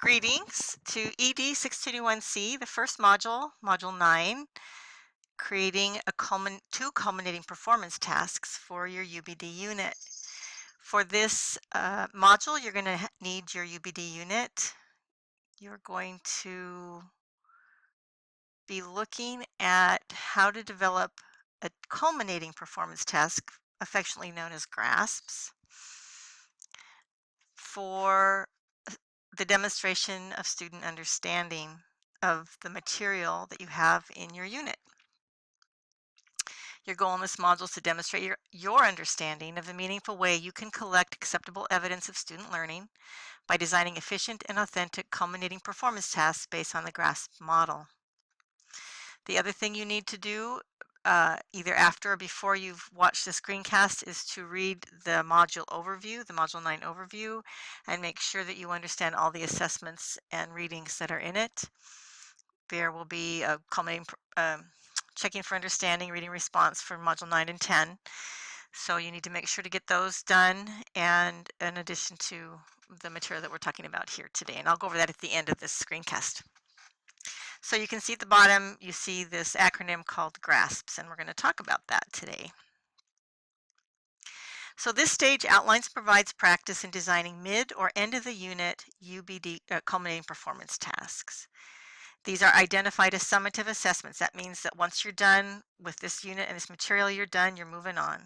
Greetings to ED 621C, the first module, Module 9, creating two culminating performance tasks for your UBD unit. For this module, you're going to need your UBD unit. You're going to be looking at how to develop a culminating performance task, affectionately known as GRASPS, for the demonstration of student understanding of the material that you have in your unit. Your goal in this module is to demonstrate your understanding of the meaningful way you can collect acceptable evidence of student learning by designing efficient and authentic culminating performance tasks based on the GRASP model. The other thing you need to do either after or before you've watched the screencast is to read the module overview, the Module 9 overview, and make sure that you understand all the assessments and readings that are in it. There will be a culminating checking for understanding, reading response for Module 9 and 10. So you need to make sure to get those done, and in addition to the material that we're talking about here today. And I'll go over that at the end of this screencast. So you can see at the bottom, you see this acronym called GRASPS, and we're going to talk about that today. So this stage outlines and provides practice in designing mid or end of the unit UBD culminating performance tasks. These are identified as summative assessments. That means that once you're done with this unit and this material, you're done, you're moving on.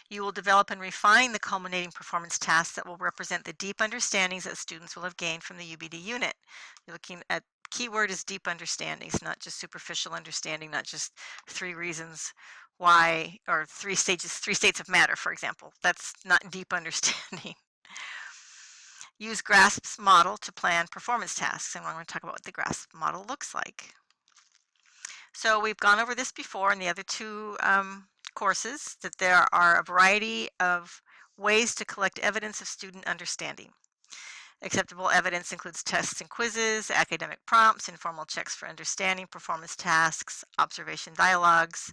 You will develop and refine the culminating performance tasks that will represent the deep understandings that students will have gained from the UBD unit. You're looking at keyword is deep understandings, not just superficial understanding, not just 3 reasons why, or 3 states of matter, for example. That's not deep understanding. Use GRASP's model to plan performance tasks, and I'm going to talk about what the GRASP model looks like. So we've gone over this before in the other 2 courses, that there are a variety of ways to collect evidence of student understanding. Acceptable evidence includes tests and quizzes, academic prompts, informal checks for understanding, performance tasks, observation dialogues.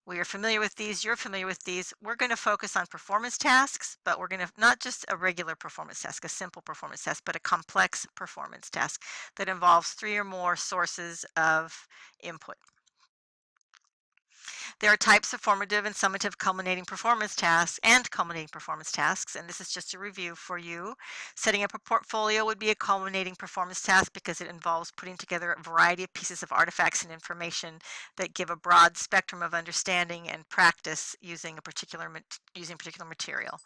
We are familiar with these, you're familiar with these. We're going to focus on performance tasks, but we're going to not just a regular performance task, a simple performance task, but a complex performance task that involves 3 or more sources of input. There are types of formative and summative culminating performance tasks and culminating performance tasks, and this is just a review for you. Setting up a portfolio would be a culminating performance task because it involves putting together a variety of pieces of artifacts and information that give a broad spectrum of understanding and practice using particular material.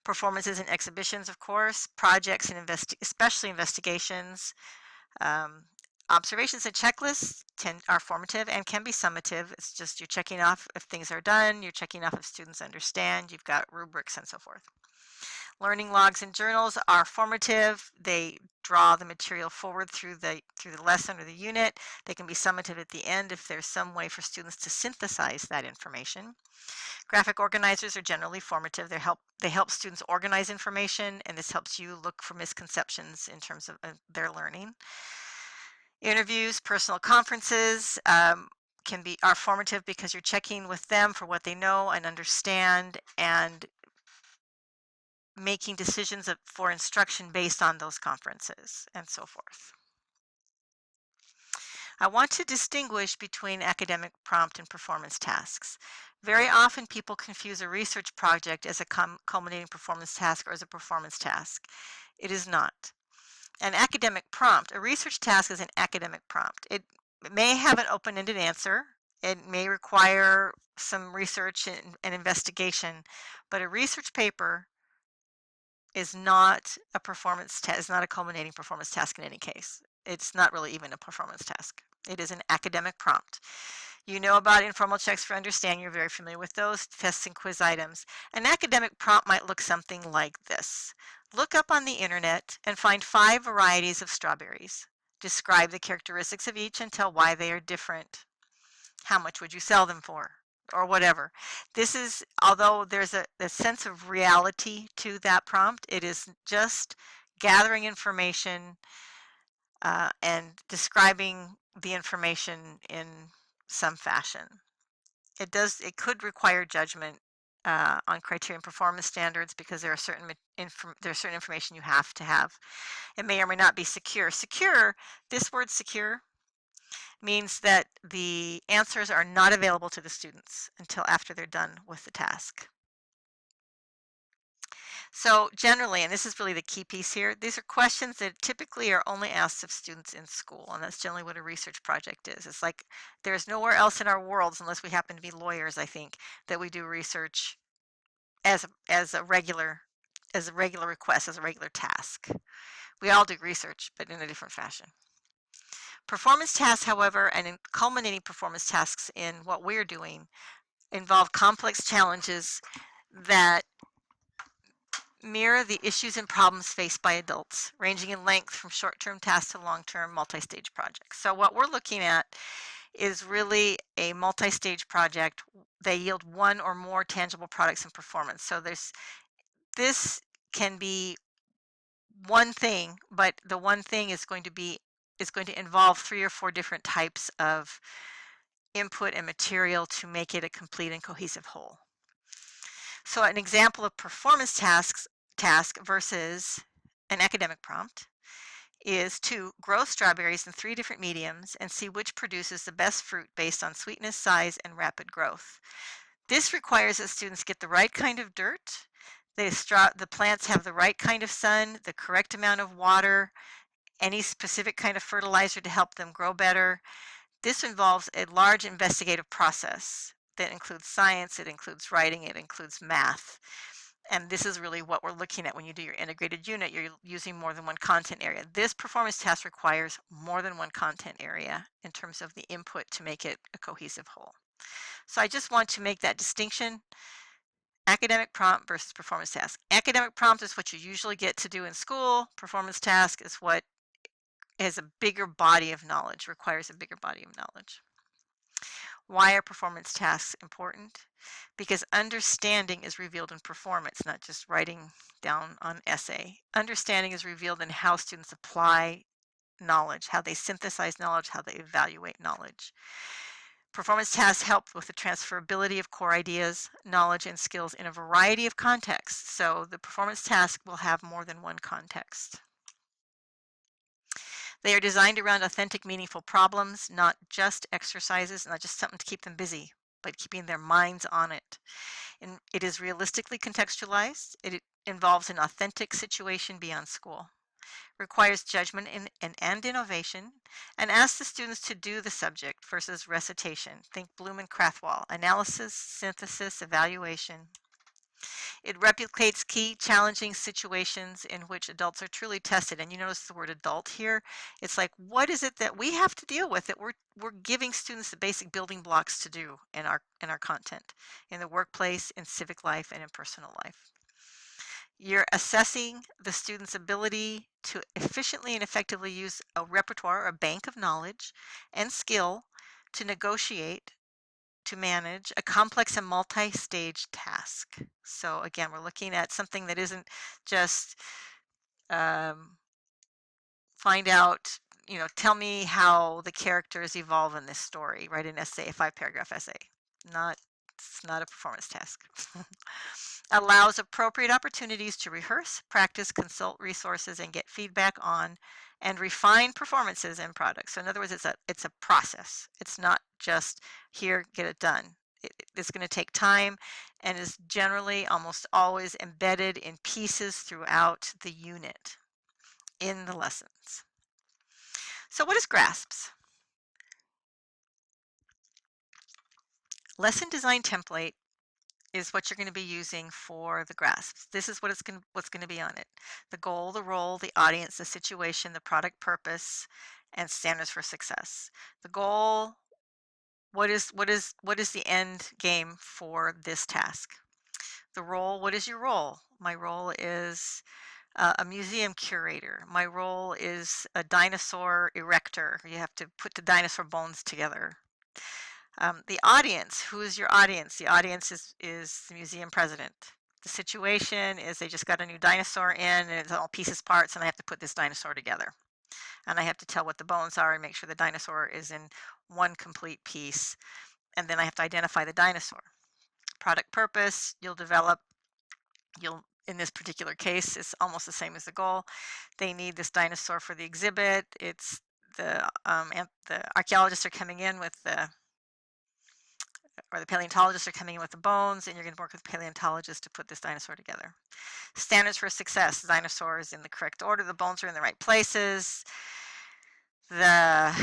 Performances and exhibitions, of course, projects and especially investigations. Observations and checklists are formative and can be summative. It's just you're checking off if things are done, you're checking off if students understand, you've got rubrics and so forth. Learning logs and journals are formative. They draw the material forward through the lesson or the unit. They can be summative at the end if there's some way for students to synthesize that information. Graphic organizers are generally formative. They help students organize information, and this helps you look for misconceptions in terms of their learning. Interviews, personal conferences are formative because you're checking with them for what they know and understand and making decisions for instruction based on those conferences and so forth. I want to distinguish between academic prompt and performance tasks. Very often people confuse a research project as a culminating performance task or as a performance task. It is not. An academic prompt, a research task is an academic prompt. It may have an open-ended answer. It may require some research and investigation, but a research paper is not a performance task, is not a culminating performance task in any case. It's not really even a performance task. It is an academic prompt. You know about informal checks for understanding. You're very familiar with those, tests and quiz items. An academic prompt might look something like this. Look up on the internet and find 5 varieties of strawberries. Describe the characteristics of each and tell why they are different. How much would you sell them for? Or whatever. This is, although there's a sense of reality to that prompt, it is just gathering information and describing the information in some fashion. It could require judgment on criteria and performance standards because there are certain information you have to have. It may or may not be secure. Secure, this word secure, means that the answers are not available to the students until after they're done with the task. So generally, and this is really the key piece here, these are questions that typically are only asked of students in school, and that's generally what a research project is. It's like there's nowhere else in our worlds, unless we happen to be lawyers, I think, that we do research as a regular request, as a regular task. We all do research, but in a different fashion. Performance tasks, however, and culminating performance tasks in what we're doing involve complex challenges that mirror the issues and problems faced by adults, ranging in length from short-term tasks to long-term multi-stage projects. So what we're looking at is really a multi-stage project. They yield one or more tangible products and performance. So this can be one thing, but the one thing is going to involve 3 or 4 different types of input and material to make it a complete and cohesive whole. So an example of performance task versus an academic prompt is to grow strawberries in 3 different mediums and see which produces the best fruit based on sweetness, size, and rapid growth. This requires that students get the right kind of dirt, the plants have the right kind of sun, the correct amount of water, any specific kind of fertilizer to help them grow better. This involves a large investigative process that includes science, it includes writing, it includes math. And this is really what we're looking at when you do your integrated unit. You're using more than one content area. This performance task requires more than one content area in terms of the input to make it a cohesive whole. So I just want to make that distinction. Academic prompt versus performance task. Academic prompt is what you usually get to do in school. Performance task is what has a bigger body of knowledge, requires a bigger body of knowledge. Why are performance tasks important? Because understanding is revealed in performance, not just writing down on essay. Understanding is revealed in how students apply knowledge, how they synthesize knowledge, how they evaluate knowledge. Performance tasks help with the transferability of core ideas, knowledge, and skills in a variety of contexts. So the performance task will have more than one context. They are designed around authentic, meaningful problems, not just exercises, not just something to keep them busy, but keeping their minds on it. And it is realistically contextualized. It involves an authentic situation beyond school, requires judgment and innovation, and asks the students to do the subject versus recitation. Think Bloom and Krathwohl, analysis, synthesis, evaluation. It replicates key challenging situations in which adults are truly tested. And you notice the word adult here. It's like, what is it that we have to deal with that we're giving students the basic building blocks to do in our content, in the workplace, in civic life, and in personal life. You're assessing the student's ability to efficiently and effectively use a repertoire, a bank of knowledge and skill to negotiate, to manage a complex and multi-stage task. So again, we're looking at something that isn't just find out, tell me how the characters evolve in this story, write an essay, a 5-paragraph essay. It's not a performance task. Allows appropriate opportunities to rehearse, practice, consult resources, and get feedback on and refine performances and products. So in other words, it's a process. It's not just here, get it done. It's going to take time and is generally almost always embedded in pieces throughout the unit in the lessons. So what is GRASPS? Lesson design template is what you're going to be using for the GRASPS. This is what's going to be on it. The goal, the role, the audience, the situation, the product purpose, and standards for success. The goal, what is the end game for this task? The role, what is your role? My role is a museum curator. My role is a dinosaur erector. You have to put the dinosaur bones together. The audience, who is your audience? The audience is the museum president. The situation is they just got a new dinosaur in and it's all pieces, parts, and I have to put this dinosaur together. And I have to tell what the bones are and make sure the dinosaur is in one complete piece. And then I have to identify the dinosaur. Product purpose, in this particular case, it's almost the same as the goal. They need this dinosaur for the exhibit. It's the archaeologists are coming in with the paleontologists are coming in with the bones, and you're going to work with paleontologists to put this dinosaur together. Standards for success: the dinosaur is in the correct order, the bones are in the right places, the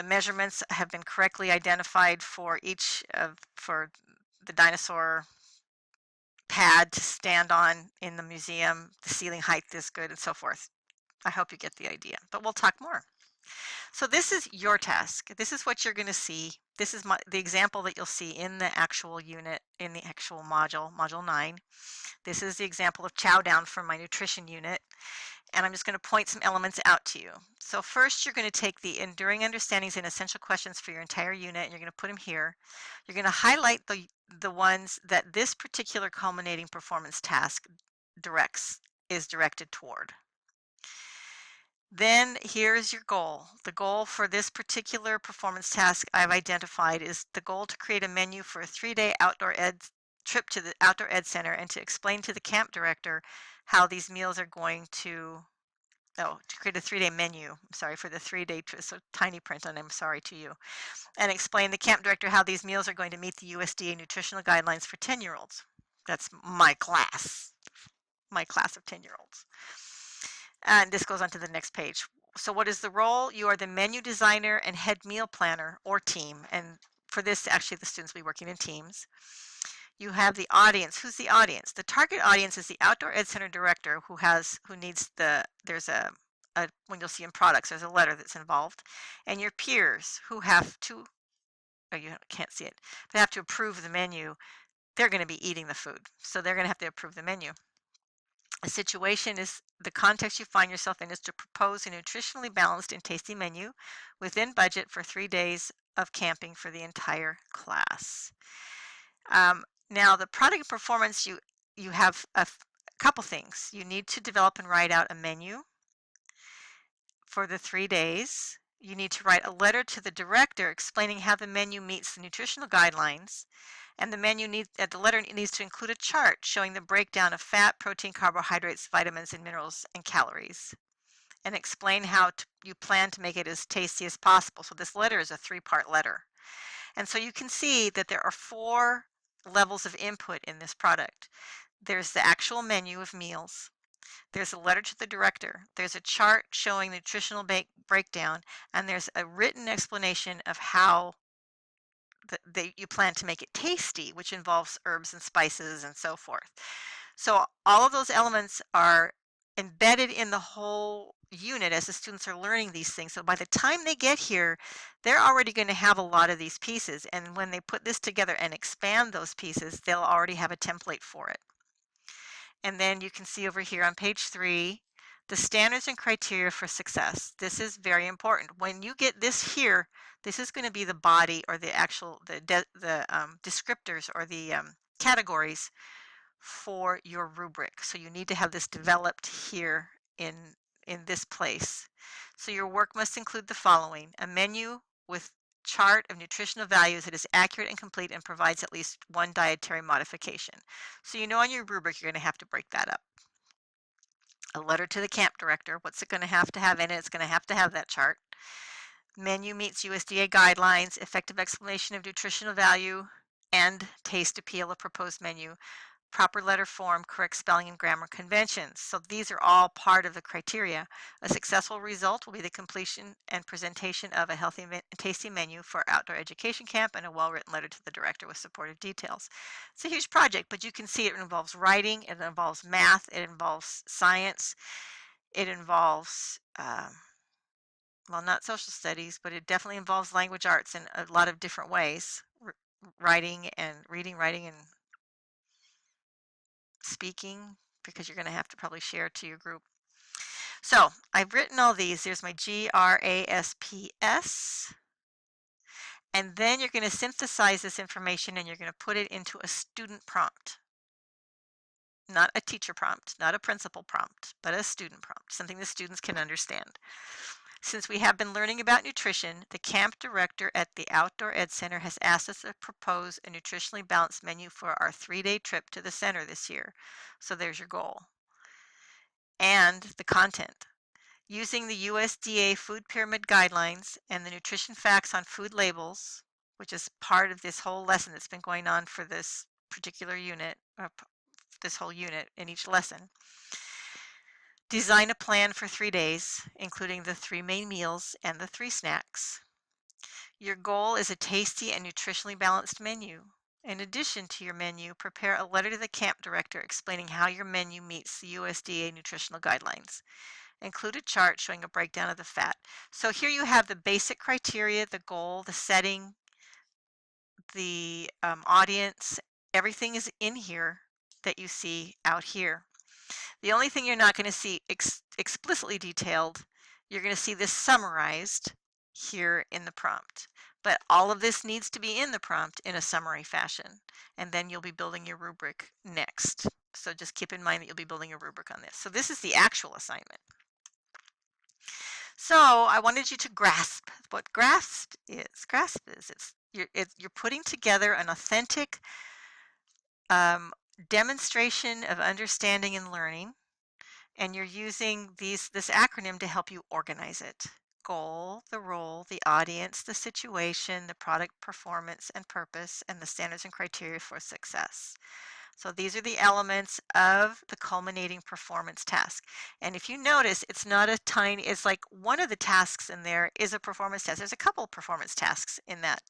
measurements have been correctly identified for the dinosaur pad to stand on in the museum, the ceiling height is good, and so forth. I hope you get the idea, but we'll talk more. So this is your task. This is what you're going to see. This is the example that you'll see in the actual unit, in the actual module 9. This is the example of chow down from my nutrition unit, and I'm just going to point some elements out to you. So first, you're going to take the enduring understandings and essential questions for your entire unit, and you're going to put them here. You're going to highlight the ones that this particular culminating performance task is directed toward. Then here's your goal. The goal for this particular performance task I've identified is the goal to create a menu for a 3-day outdoor ed trip to the Outdoor Ed Center and to explain to the camp director how these meals are going to create a 3-day menu. I'm sorry for the 3-day trip, so tiny print on I'm sorry to you. And explain the camp director how these meals are going to meet the USDA nutritional guidelines for 10-year-olds. That's my class of 10-year-olds. And this goes on to the next page. So what is the role? You are the menu designer and head meal planner or team. And for this, actually, the students will be working in teams. You have the audience. Who's the audience? The target audience is the Outdoor Ed Center director who needs there's when you'll see in products, there's a letter that's involved. And your peers who have to, you can't see it, but have to approve the menu. They're going to be eating the food. So they're going to have to approve the menu. A situation is the context you find yourself in is to propose a nutritionally balanced and tasty menu within budget for 3 days of camping for the entire class. Now, the product performance, you have a couple things. You need to develop and write out a menu for the 3 days. You need to write a letter to the director explaining how the menu meets the nutritional guidelines. And the letter needs to include a chart showing the breakdown of fat, protein, carbohydrates, vitamins, and minerals, and calories. And explain how you plan to make it as tasty as possible. So this letter is a 3-part letter. And so you can see that there are 4 levels of input in this product. There's the actual menu of meals. There's a letter to the director. There's a chart showing the nutritional breakdown. And there's a written explanation of how you plan to make it tasty, which involves herbs and spices and so forth. So all of those elements are embedded in the whole unit as the students are learning these things. So by the time they get here, they're already going to have a lot of these pieces. And when they put this together and expand those pieces, they'll already have a template for it. And then you can see over here on page 3, the standards and criteria for success. This is very important. When you get this here, this is going to be the body or the actual descriptors or the categories for your rubric. So you need to have this developed here in this place. So your work must include the following: a menu with chart of nutritional values that is accurate and complete and provides at least 1 dietary modification. So you know on your rubric you're going to have to break that up. A letter to the camp director. What's it going to have in it? It's going to have that chart. Menu meets USDA guidelines, effective explanation of nutritional value, and taste appeal of proposed menu, proper letter form, correct spelling and grammar conventions. So these are all part of the criteria. A successful result will be the completion and presentation of a healthy and tasty menu for outdoor education camp and a well-written letter to the director with supportive details. It's a huge project, but you can see it involves writing, it involves math, it involves science, it involves, well, not social studies, but it definitely involves language arts in a lot of different ways. Writing and reading, writing, and speaking, because you're going to have to probably share to your group. So I've written all these. There's my GRASPS. And then you're going to synthesize this information and you're going to put it into a student prompt. Not a teacher prompt, not a principal prompt, but a student prompt, something the students can understand. Since we have been learning about nutrition, the camp director at the Outdoor Ed Center has asked us to propose a nutritionally balanced menu for our 3-day trip to the center this year. So there's your goal. And the content. Using the USDA Food Pyramid Guidelines and the nutrition facts on food labels, which is part of this whole lesson that's been going on for this particular unit, this whole unit in each lesson. Design a plan for 3 days, including the 3 main meals and the 3 snacks. Your goal is a tasty and nutritionally balanced menu. In addition to your menu, prepare a letter to the camp director explaining how your menu meets the USDA nutritional guidelines. Include a chart showing a breakdown of the fat. So here you have the basic criteria, the goal, the setting, the audience. Everything is in here that you see out here. The only thing you're not going to see explicitly detailed, you're going to see this summarized here in the prompt. But all of this needs to be in the prompt in a summary fashion, and then you'll be building your rubric next. So just keep in mind that you'll be building a rubric on this. So this is the actual assignment. So I wanted you to grasp what GRASP is. GRASP is you're putting together an authentic demonstration of understanding and learning, and you're using this acronym to help you organize it. Goal, the role, the audience, the situation, the product performance and purpose, and the standards and criteria for success. So these are the elements of the culminating performance task. And if you notice, it's not a tiny, it's like one of the tasks in there is a performance task. There's a couple of performance tasks in that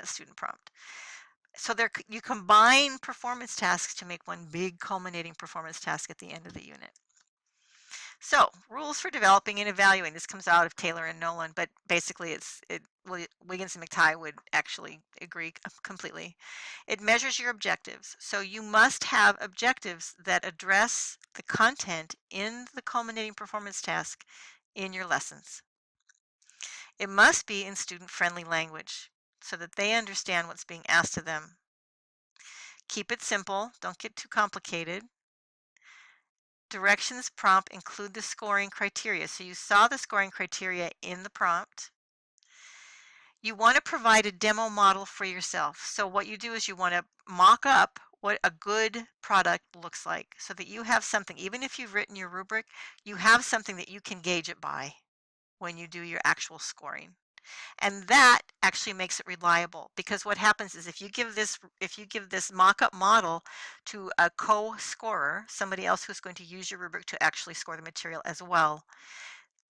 student prompt. So you combine performance tasks to make one big culminating performance task at the end of the unit. So, rules for developing and evaluating. This comes out of Taylor and Nolan, but basically Wiggins and McTighe would actually agree completely. It measures your objectives. So you must have objectives that address the content in the culminating performance task in your lessons. It must be in student-friendly language so that they understand what's being asked of them. Keep it simple. Don't get too complicated. Directions prompt include the scoring criteria. So you saw the scoring criteria in the prompt. You want to provide a demo model for yourself. So what you do is you want to mock up what a good product looks like so that you have something, even if you've written your rubric, you have something that you can gauge it by when you do your actual scoring. And that actually makes it reliable, because what happens is if you give this mock-up model to a co-scorer, somebody else who's going to use your rubric to actually score the material as well,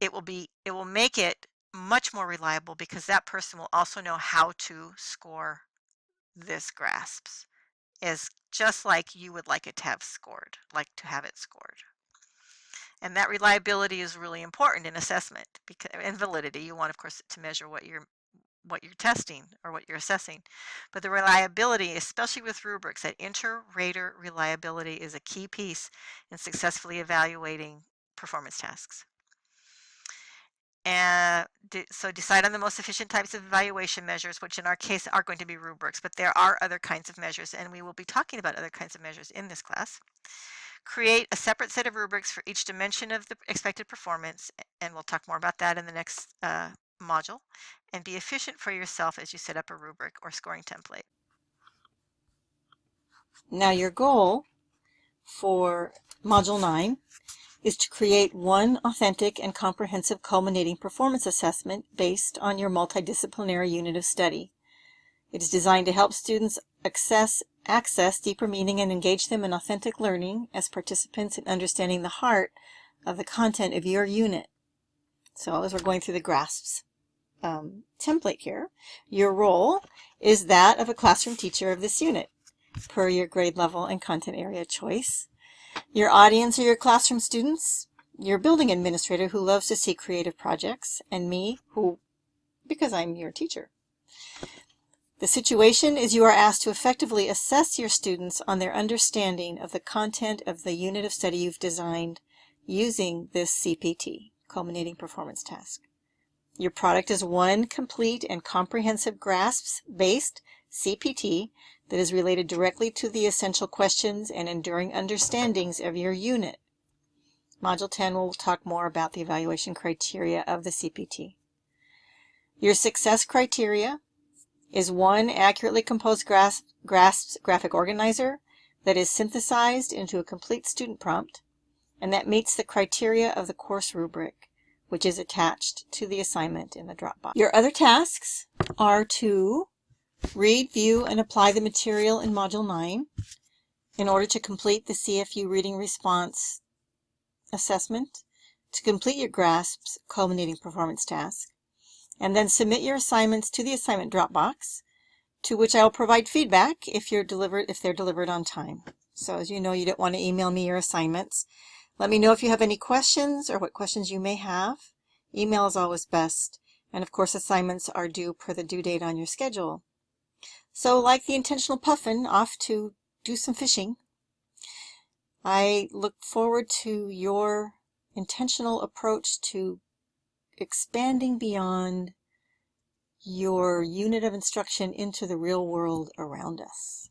it will make it much more reliable, because that person will also know how to score this GRASPS, is just like you would like it to have scored, And that reliability is really important in assessment, and validity. You want, of course, to measure what you're testing or what you're assessing. But the reliability, especially with rubrics, that inter-rater reliability is a key piece in successfully evaluating performance tasks. And so decide on the most efficient types of evaluation measures, which in our case are going to be rubrics, but there are other kinds of measures, and we will be talking about other kinds of measures in this class. Create a separate set of rubrics for each dimension of the expected performance, and we'll talk more about that in the next module. And be efficient for yourself as you set up a rubric or scoring template. Now your goal for Module 9 is to create one authentic and comprehensive culminating performance assessment based on your multidisciplinary unit of study. It is designed to help students access deeper meaning and engage them in authentic learning as participants in understanding the heart of the content of your unit. So as we're going through the GRASPS template here, your role is that of a classroom teacher of this unit, per your grade level and content area choice. Your audience are your classroom students, your building administrator who loves to see creative projects, and me, because I'm your teacher. The situation is you are asked to effectively assess your students on their understanding of the content of the unit of study you've designed using this CPT, Culminating Performance Task. Your product is one complete and comprehensive GRASPS-based CPT that is related directly to the essential questions and enduring understandings of your unit. Module 10 will talk more about the evaluation criteria of the CPT. Your success criteria is one accurately composed GRASPS graphic organizer that is synthesized into a complete student prompt and that meets the criteria of the course rubric, which is attached to the assignment in the Dropbox. Your other tasks are to read, view, and apply the material in Module 9 in order to complete the CFU reading response assessment, to complete your GRASPS culminating performance task, and then submit your assignments to the assignment Dropbox, to which I will provide feedback if they're delivered on time. So as you know, you don't want to email me your assignments. Let me know if you have any questions or what questions you may have. Email is always best. And of course, assignments are due per the due date on your schedule. So like the intentional puffin, off to do some fishing. I look forward to your intentional approach to expanding beyond your unit of instruction into the real world around us.